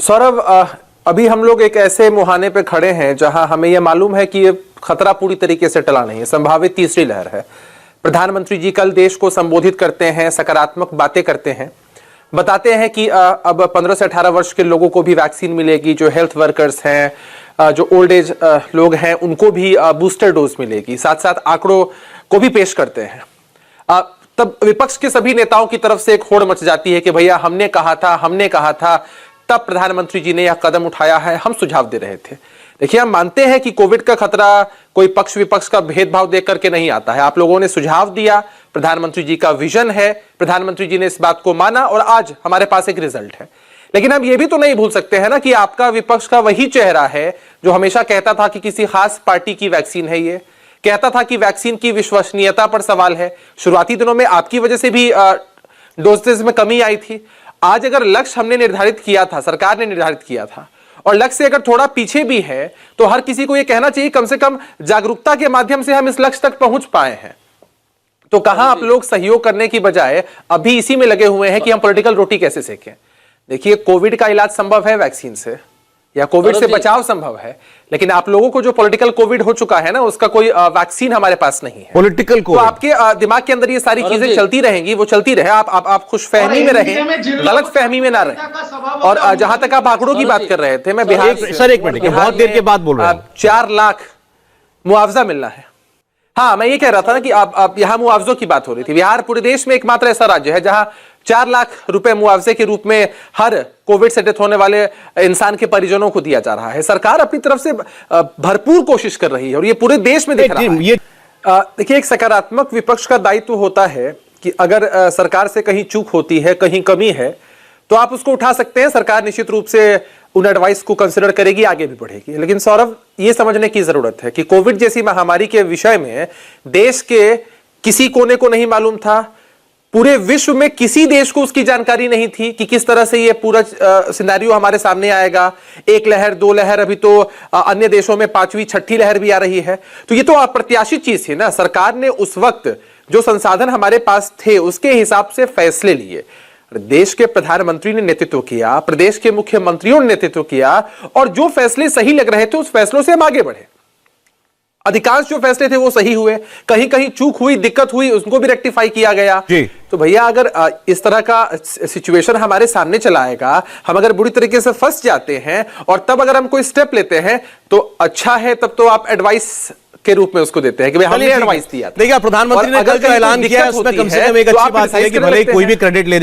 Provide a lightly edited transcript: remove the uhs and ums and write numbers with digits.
सौरभ, अभी हम लोग एक ऐसे मुहाने पे खड़े हैं जहां हमें यह मालूम है कि ये खतरा पूरी तरीके से टला नहीं है, संभावित तीसरी लहर है। प्रधानमंत्री जी कल देश को संबोधित करते हैं, सकारात्मक बातें करते हैं, बताते हैं कि अब 15 से 18 वर्ष के लोगों को भी वैक्सीन मिलेगी, जो हेल्थ वर्कर्स हैं, जो ओल्ड एज लोग हैं, उनको भी बूस्टर डोज मिलेगी। साथ साथ आंकड़ों को भी पेश करते हैं। तब विपक्ष के सभी नेताओं की तरफ से एक होड़ मच जाती है कि भैया हमने कहा था, तब प्रधानमंत्री जी ने यह कदम उठाया है, हम सुझाव दे रहे थे। देखिए, हम मानते हैं कि कोविड का खतरा कोई पक्ष विपक्ष का भेदभाव देख करके नहीं आता है। आप लोगों ने सुझाव दिया, प्रधानमंत्री जी का विजन है, प्रधानमंत्री जी ने इस बात को माना और आज हमारे पास एक रिजल्ट है। लेकिन हम ये भी तो नहीं भूल सकते हैं ना कि आपका विपक्ष का वही चेहरा है जो हमेशा कहता था कि किसी खास पार्टी की वैक्सीन है, ये कहता था कि वैक्सीन की विश्वसनीयता पर सवाल है। शुरुआती दिनों में आपकी वजह से भी डोजेज में कमी आई थी। आज अगर लक्ष्य हमने निर्धारित किया था, सरकार ने निर्धारित किया था, और लक्ष्य से अगर थोड़ा पीछे भी है, तो हर किसी को यह कहना चाहिए कम से कम जागरूकता के माध्यम से हम इस लक्ष्य तक पहुंच पाए हैं। तो कहां आप लोग सहयोग करने की बजाय अभी इसी में लगे हुए हैं कि हम पॉलिटिकल रोटी कैसे सेकें। देखिए, कोविड का इलाज संभव है वैक्सीन से, या कोविड से बचाव संभव है, लेकिन आप लोगों को जो पॉलिटिकल कोविड हो चुका है ना, उसका कोई वैक्सीन हमारे पास नहीं है। पॉलिटिकल कोविड, तो आपके दिमाग के अंदर ये सारी चीजें चलती रहेंगी, वो चलती रहे। आप खुशफहमी में रहें, गलत फहमी में ना रहें। और जहां तक आप आंकड़ों की बात कर रहे थे, मैं बिहार सर एक मिनट, बहुत देर के बाद बोल रहे हैं। 4 लाख मुआवजा मिलना है। हाँ, मैं ये कह रहा था ना कि आप यहाँ मुआवजों की बात हो रही थी। बिहार पूरे देश में एकमात्र ऐसा राज्य है जहां 4 लाख रुपए मुआवजे के रूप में हर कोविड से डेथ होने वाले इंसान के परिजनों को दिया जा रहा है। सरकार अपनी तरफ से भरपूर कोशिश कर रही है और ये पूरे देश में दिख रहा है। देखिए, एक सकारात्मक विपक्ष का दायित्व होता है कि अगर सरकार से कहीं चूक होती है, कहीं कमी है, तो आप उसको उठा सकते हैं। सरकार निश्चित रूप से उन एडवाइस को कंसिडर करेगी, आगे भी बढ़ेगी। लेकिन सौरभ, ये समझने की जरूरत है कि कोविड जैसी महामारी के विषय में देश के किसी कोने को नहीं मालूम था, पूरे विश्व में किसी देश को उसकी जानकारी नहीं थी कि किस तरह से ये पूरा सिनेरियो हमारे सामने आएगा। 1 लहर, 2 लहर, अभी तो अन्य देशों में 5वीं 6ठी लहर भी आ रही है। तो ये तो अप्रत्याशित चीज थी ना। सरकार ने उस वक्त जो संसाधन हमारे पास थे उसके हिसाब से फैसले लिए। देश के प्रधानमंत्री ने नेतृत्व किया, प्रदेश के मुख्यमंत्रियों ने नेतृत्व किया, और जो फैसले सही लग रहे थे उस फैसलों से हम आगे बढ़े। अधिकांश जो फैसले थे वो सही हुए, कहीं कहीं चूक हुई, दिक्कत हुई, उसको भी रेक्टिफाई किया गया। तो भैया, अगर इस तरह का सिचुएशन हमारे सामने चला आएगा, हम अगर बुरी तरीके से फंस जाते हैं और तब अगर हम कोई स्टेप लेते हैं तो अच्छा है, तब तो आप एडवाइस के रूप में उसको देते हैं कि भाई हमने एडवाइस दिया था। देखिए, प्रधानमंत्री ने कल जो ऐलान किया है उसमें कम से कम एक अच्छी बात है कि भले कोई भी क्रेडिट ले